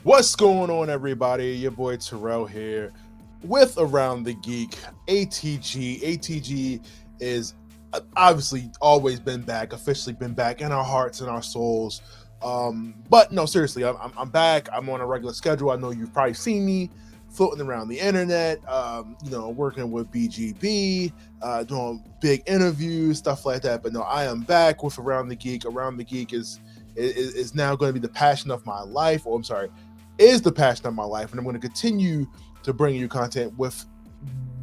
What's going on, everybody? Your boy Terrell here with Around the Geek. ATG is obviously always been back, officially been back in our hearts and our souls. But no, seriously, I'm back. I'm on a regular schedule. I know you've probably seen me floating around the internet, working with BGB, doing big interviews, stuff like that. But no, I am back with Around the Geek. Around the Geek is now going to be the passion of my life. Or I'm sorry, is the passion of my life, and I'm going to continue to bring you content with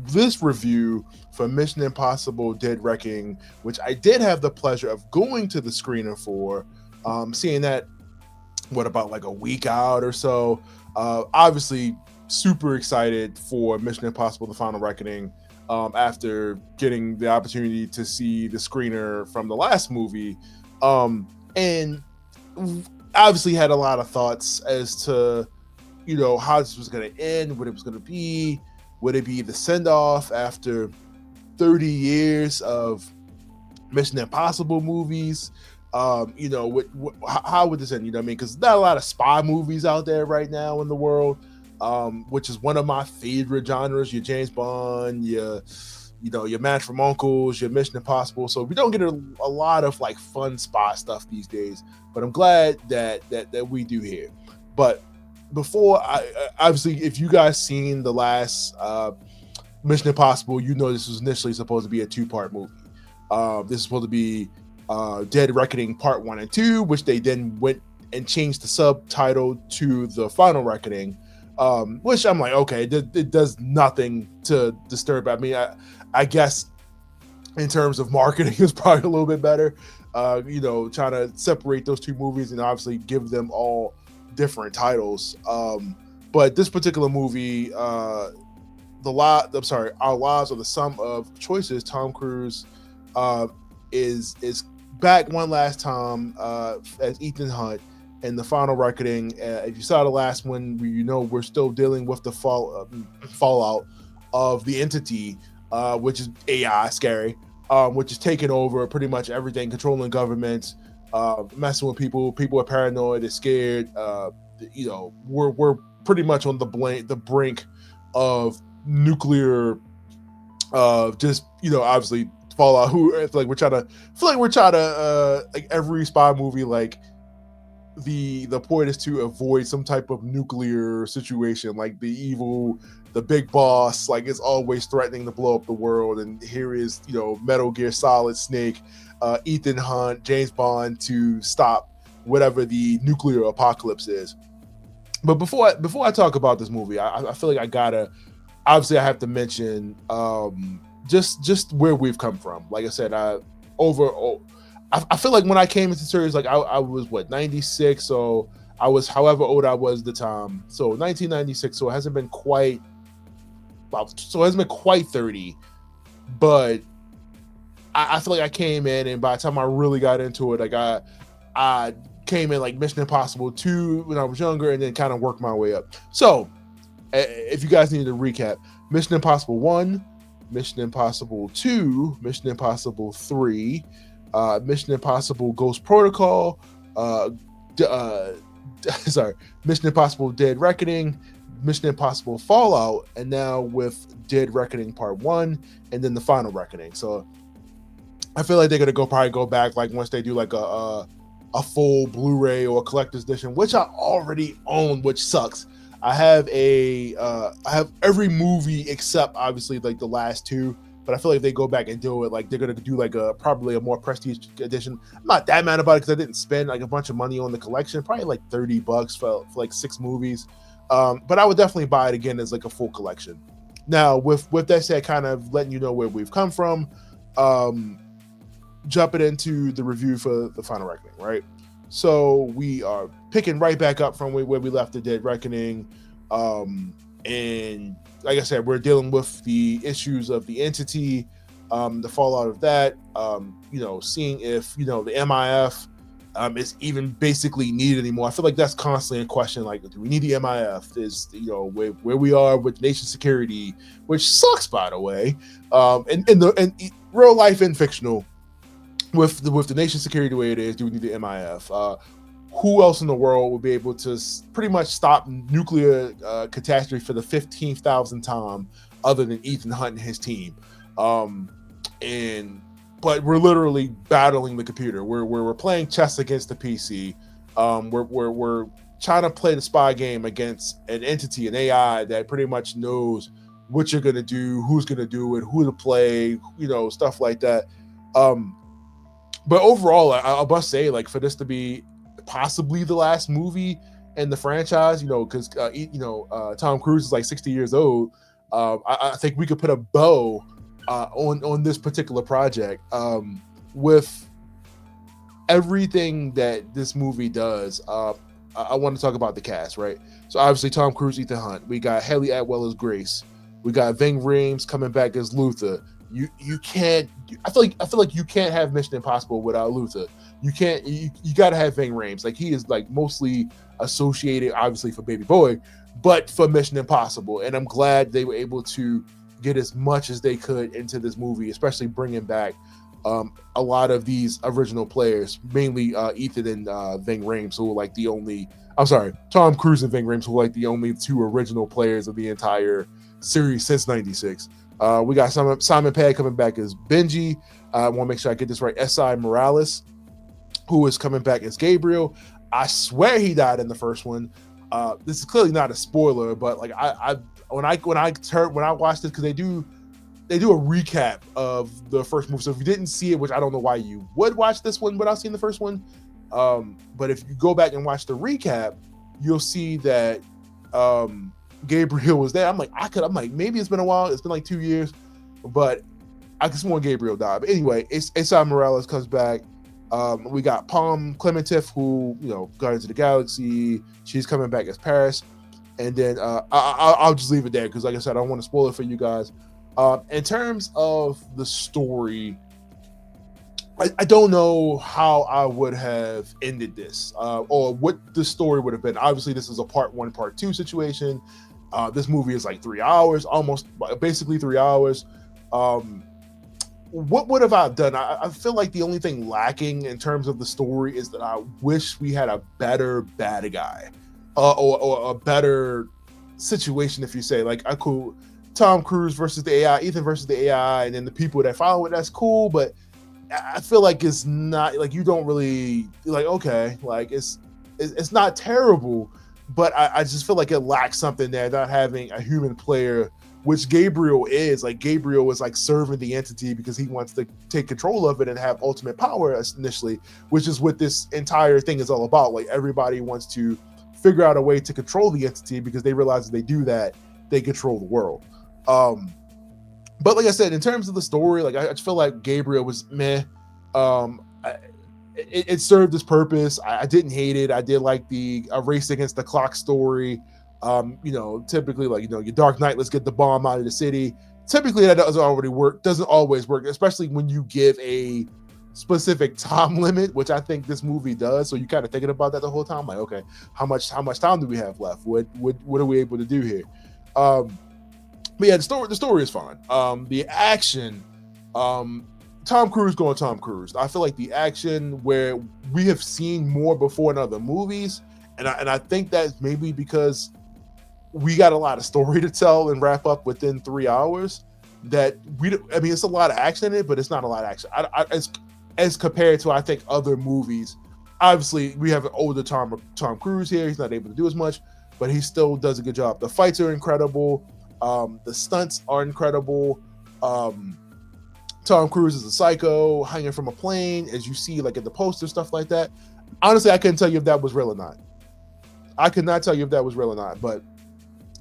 this review for Mission Impossible Dead Reckoning, which I did have the pleasure of going to the screener for, seeing that, about like a week out or so. Obviously, super excited for Mission Impossible The Final Reckoning after getting the opportunity to see the screener from the last movie. And obviously had a lot of thoughts as to, how this was going to end, what it was going to be. Would it be the send-off after 30 years of Mission Impossible movies? How would this end? You know what I mean? Because there's not a lot of spy movies out there right now in the world, which is one of my favorite genres. Your James Bond, your Match from Uncles, your Mission Impossible. So we don't get a lot of like fun spy stuff these days. But I'm glad that we do here. But before obviously, if you guys seen the last Mission Impossible, this was initially supposed to be a 2-part movie. This is supposed to be Dead Reckoning Part 1 and 2, which they then went and changed the subtitle to The Final Reckoning, which I'm like, okay, it does nothing to disturb. I mean, I guess in terms of marketing is probably a little bit better, trying to separate those two movies and obviously give them all different titles. But this particular movie, Our Lives Are the Sum of Choices, Tom Cruise is back one last time as Ethan Hunt in The Final Reckoning. If you saw the last one, we're still dealing with the fallout of the entity, which is AI, scary, which is taking over pretty much everything, controlling governments, messing with people. People are paranoid, they're scared. We're pretty much on the brink of nuclear, obviously fallout. We're trying to like every spy movie, like the point is to avoid some type of nuclear situation, like the big boss, like, is always threatening to blow up the world. And here is, Metal Gear Solid Snake, Ethan Hunt, James Bond to stop whatever the nuclear apocalypse is. But before I talk about this movie, I feel like I have to mention just where we've come from. Like I said, I feel like when I came into the series, like I was 96, so I was however old I was at the time. So 1996, so it hasn't been quite 30, but I feel like I came in, and by the time I really got into it, like I came in like Mission Impossible 2 when I was younger, and then kind of worked my way up. So if you guys need to recap, Mission Impossible 1, Mission Impossible 2, Mission Impossible 3, Mission Impossible Ghost Protocol, Mission Impossible Dead Reckoning, Mission Impossible Fallout, and now with Dead Reckoning Part 1, and then The Final Reckoning. So I feel like they're gonna probably go back, like once they do like a full Blu-ray or a collector's edition, which I already own, which sucks. I have every movie except obviously like the last two, but I feel like if they go back and do it, like they're gonna do like probably a more prestige edition. I'm not that mad about it because I didn't spend like a bunch of money on the collection, probably like $30 for like 6 movies. But I would definitely buy it again as like a full collection. Now, with that said, kind of letting you know where we've come from, jumping into the review for The Final Reckoning, right? So we are picking right back up from where we left the Dead Reckoning. And like I said, we're dealing with the issues of the entity, the fallout of that, seeing if, the MIF is even basically needed anymore. I feel like that's constantly in question. Like, do we need the MIF? Is, where we are with nation security, which sucks, by the way, and in real life and fictional, with the nation security the way it is, do we need the MIF? who else in the world would be able to pretty much stop nuclear catastrophe for the 15,000th time other than Ethan Hunt and his team? But we're literally battling the computer. We're playing chess against the PC. We're trying to play the spy game against an entity, an AI that pretty much knows what you're gonna do, who's gonna do it, who to play, stuff like that. But overall, I must say, like, for this to be possibly the last movie in the franchise, because Tom Cruise is like 60 years old. I think we could put a bow on this particular project with everything that this movie does. I want to talk about the cast, right? So obviously Tom Cruise, Ethan Hunt. We got Haley Atwell as Grace. We got Ving Rhames coming back as Luther. You can't. I feel like you can't have Mission Impossible without Luther. You can't. You got to have Ving Rhames. Like, he is like mostly associated, obviously, for Baby Boy, but for Mission Impossible. And I'm glad they were able to get as much as they could into this movie, especially bringing back a lot of these original players, mainly Ethan and Ving Rhames, who were like the only. I'm sorry, Tom Cruise and Ving Rhames, who were like the only two original players of the entire series since '96. We got Simon Pegg coming back as Benji. I want to make sure I get this right. S.I. Morales, who is coming back as Gabriel. I swear he died in the first one. This is clearly not a spoiler, but like when I watched this, because they do a recap of the first movie. So if you didn't see it, which I don't know why you would watch this one without seeing the first one, but if you go back and watch the recap, you'll see that Gabriel was there. I'm like, maybe it's been a while. It's been like 2 years, but I just want Gabriel died. But anyway, S.I. Morales comes back. We got Palm Clementif, who, Guardians of the Galaxy. She's coming back as Paris. And then I'll just leave it there because, like I said, I don't want to spoil it for you guys. In terms of the story, I don't know how I would have ended this or what the story would have been. Obviously, this is a part 1, part 2 situation. This movie is like 3 hours, basically 3 hours. What would have I done? I feel like the only thing lacking in terms of the story is that I wish we had a better bad guy or a better situation, if you say. Like, I could Tom Cruise versus the AI, Ethan versus the AI, and then the people that follow it, that's cool, but I feel like it's not, like, you don't really, like, okay, like, it's not terrible, but I just feel like it lacks something there, not having a human player, which Gabriel is. Like, Gabriel is like serving the entity because he wants to take control of it and have ultimate power initially, which is what this entire thing is all about. Like, everybody wants to figure out a way to control the entity because they realize if they do that, they control the world. But like I said, in terms of the story, like, I just feel like Gabriel was meh. It served its purpose. I didn't hate it. I did like the race against the clock story. Typically, like, your Dark Knight, let's get the bomb out of the city. Typically, that doesn't always work, especially when you give a specific time limit, which I think this movie does. So you kind of thinking about that the whole time, like, okay, how much time do we have left? What are we able to do here? But yeah, the story is fine. The action, Tom Cruise going Tom Cruise. I feel like the action where we have seen more before in other movies, and I think that's maybe because we got a lot of story to tell and wrap up within 3 hours. It's a lot of action in it, but it's not a lot of action. As compared to, I think, other movies. Obviously, we have an older Tom Cruise here. He's not able to do as much, but he still does a good job. The fights are incredible. The stunts are incredible. Tom Cruise is a psycho hanging from a plane, as you see, like, in the poster, stuff like that. Honestly, I couldn't tell you if that was real or not. I could not tell you if that was real or not, but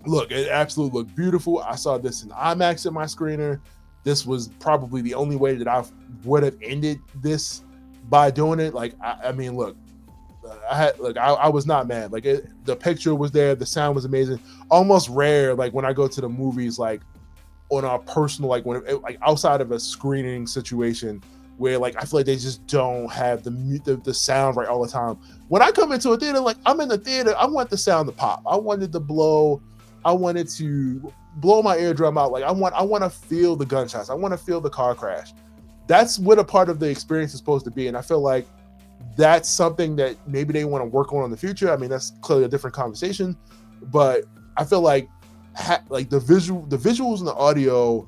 look, it absolutely looked beautiful. I saw this in IMAX at my screener. This was probably the only way that I would have ended this, by doing it. Like, I mean, look, I was not mad. Like, the picture was there, the sound was amazing. Almost rare, like, when I go to the movies, like, on our personal, like, like, outside of a screening situation, where, like, I feel like they just don't have the sound right all the time. When I come into a theater, like, I'm in the theater, I want the sound to pop. I wanted to blow my eardrum out. Like, I want to feel the gunshots. I want to feel the car crash. That's what a part of the experience is supposed to be. And I feel like that's something that maybe they want to work on in the future. I mean, that's clearly a different conversation, but I feel like like the visuals and the audio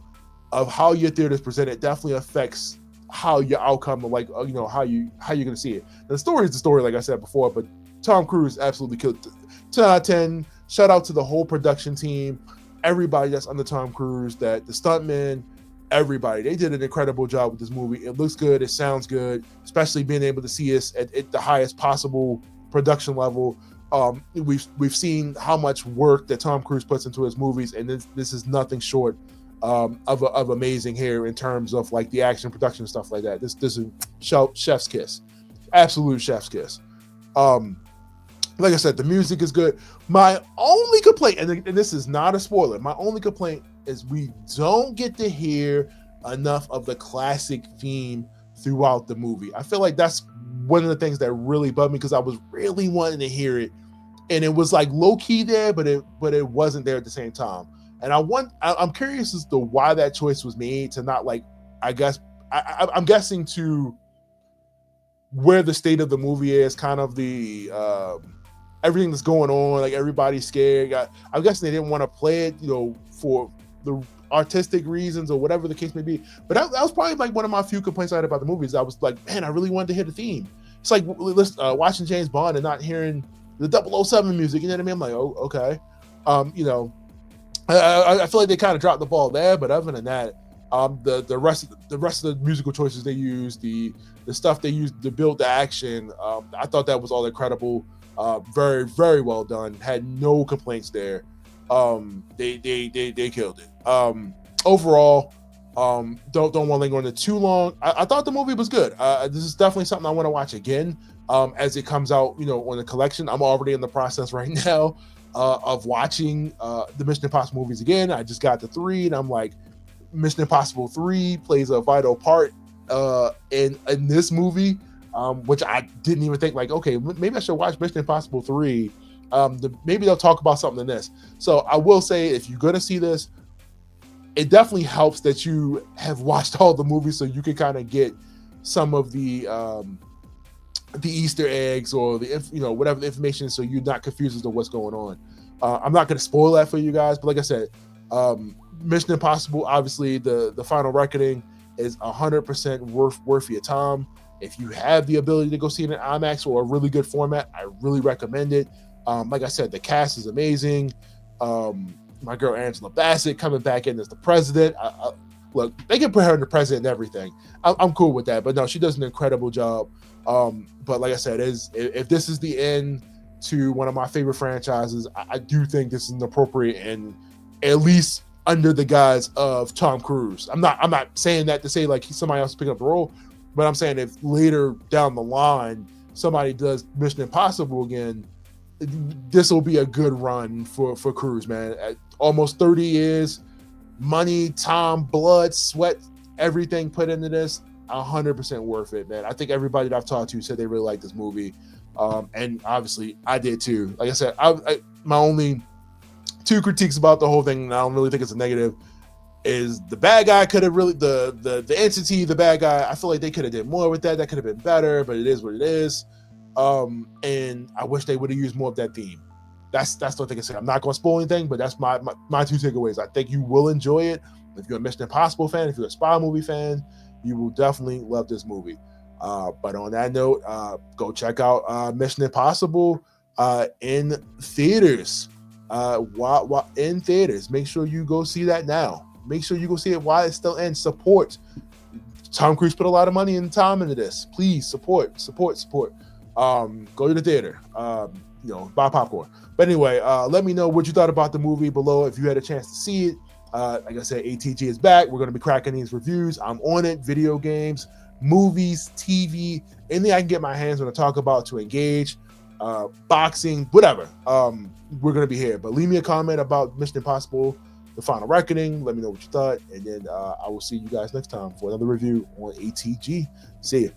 of how your theater is presented definitely affects how your outcome, like how you're gonna see it. The story is the story, like I said before, but Tom Cruise absolutely killed it. 10 out of 10. Shout out to the whole production team, everybody that's under Tom Cruise, that the stuntmen, everybody. They did an incredible job with this movie. It looks good, it sounds good, especially being able to see us at the highest possible production level. We've seen how much work that Tom Cruise puts into his movies, and this is nothing short of amazing here in terms of like the action, production, stuff like that. This is chef's kiss, absolute chef's kiss. Like I said, the music is good. My only complaint, and this is not a spoiler, my only complaint is we don't get to hear enough of the classic theme throughout the movie. I feel like that's one of the things that really bugged me, because I was really wanting to hear it, and it was like low key there, but it wasn't there at the same time. And I'm curious as to why that choice was made, to not, like, I guess I'm guessing to where the state of the movie is, kind of the everything that's going on, like everybody's scared. I'm guessing they didn't want to play it, for the artistic reasons or whatever the case may be. But that was probably like one of my few complaints I had about the movies. I was like, man, I really wanted to hear the theme. It's like watching James Bond and not hearing the 007 music. You know what I mean? I'm like, oh, okay. I feel like they kind of dropped the ball there. But other than that, the rest of the musical choices they used, the stuff they used to build the action, I thought that was all incredible. Very, very well done. Had no complaints there. They killed it. Overall, don't want to linger on it too long. I thought the movie was good. This is definitely something I want to watch again as it comes out, on the collection. I'm already in the process right now of watching the Mission Impossible movies again. I just got to 3, and I'm like, Mission Impossible 3 plays a vital part in this movie, which I didn't even think, like, okay, maybe I should watch Mission Impossible 3. Maybe they'll talk about something in this. So I will say, if you're going to see this, it definitely helps that you have watched all the movies, so you can kind of get some of the Easter eggs or the whatever the information, so you're not confused as to what's going on. I'm not going to spoil that for you guys, but like I said, Mission Impossible, obviously the Final Reckoning is 100% worth your time. If you have the ability to go see it in IMAX or a really good format, I really recommend it. Like I said, the cast is amazing. My girl Angela Bassett coming back in as the president. Look, they can put her in the president and everything. I'm cool with that. But no, she does an incredible job. But like I said, if this is the end to one of my favorite franchises, I do think this is an appropriate and at least under the guise of Tom Cruise. I'm not saying that to say like somebody else is picking up the role, but I'm saying if later down the line somebody does Mission Impossible again, this will be a good run for Cruise, man. At almost 30 years, money, time, blood, sweat, everything put into this, 100% worth it, man. I think everybody that I've talked to said they really liked this movie, and obviously I did too. Like I said, my only 2 critiques about the whole thing, and I don't really think it's a negative, is the bad guy could have really the entity, the bad guy. I feel like they could have did more with that. That could have been better, but it is what it is. And I wish they would have used more of that theme. That's the thing I can say. I'm not going to spoil anything, but that's my 2 takeaways. I think you will enjoy it. If you're a Mission Impossible fan, if you're a spy movie fan, you will definitely love this movie. But on that note, go check out Mission Impossible in theaters. In theaters. Make sure you go see that now. Make sure you go see it while it's still in. Support. Tom Cruise put a lot of money and time into this. Please support. Go to the theater. Buy popcorn. But anyway, let me know what you thought about the movie below if you had a chance to see it. Like I said, ATG is back. We're going to be cracking these reviews. I'm on it. Video games, movies, TV, anything I can get my hands on to talk about, to engage, boxing, whatever. We're going to be here. But leave me a comment about Mission Impossible, The Final Reckoning. Let me know what you thought. And then I will see you guys next time for another review on ATG. See ya.